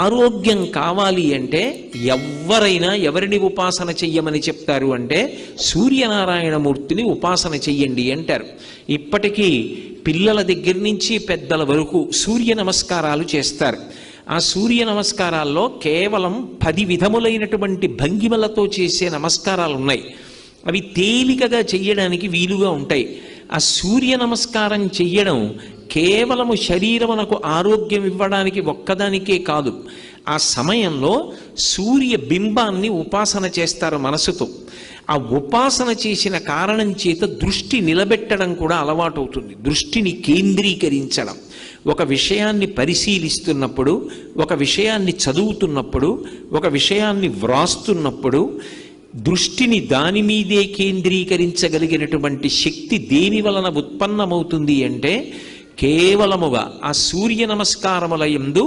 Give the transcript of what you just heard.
ఆరోగ్యం కావాలి అంటే ఎవరైనా ఎవరిని ఉపాసన చెయ్యమని చెప్తారు అంటే సూర్యనారాయణమూర్తిని ఉపాసన చెయ్యండి అంటారు. ఇప్పటికీ పిల్లల దగ్గర నుంచి పెద్దల వరకు సూర్య నమస్కారాలు చేస్తారు. ఆ సూర్య నమస్కారాల్లో కేవలం 10 విధములైనటువంటి భంగిమలతో చేసే నమస్కారాలు ఉన్నాయి. అవి తేలికగా చెయ్యడానికి వీలుగా ఉంటాయి. ఆ సూర్య నమస్కారం చెయ్యడం కేవలము శరీరమునకు ఆరోగ్యం ఇవ్వడానికి ఒక్కదానికే కాదు, ఆ సమయంలో సూర్య బింబాన్ని ఉపాసన చేస్తారు మనసుతో. ఆ ఉపాసన చేసిన కారణం చేత దృష్టి నిలబెట్టడం కూడా అలవాటు అవుతుంది. దృష్టిని కేంద్రీకరించడం, ఒక విషయాన్ని పరిశీలిస్తున్నప్పుడు, ఒక విషయాన్ని చదువుతున్నప్పుడు, ఒక విషయాన్ని వ్రాస్తున్నప్పుడు దృష్టిని దాని మీదే కేంద్రీకరించగలిగినటువంటి శక్తి దేని వలన ఉత్పన్నమవుతుంది అంటే కేవలముగా ఆ సూర్య నమస్కారముల యందు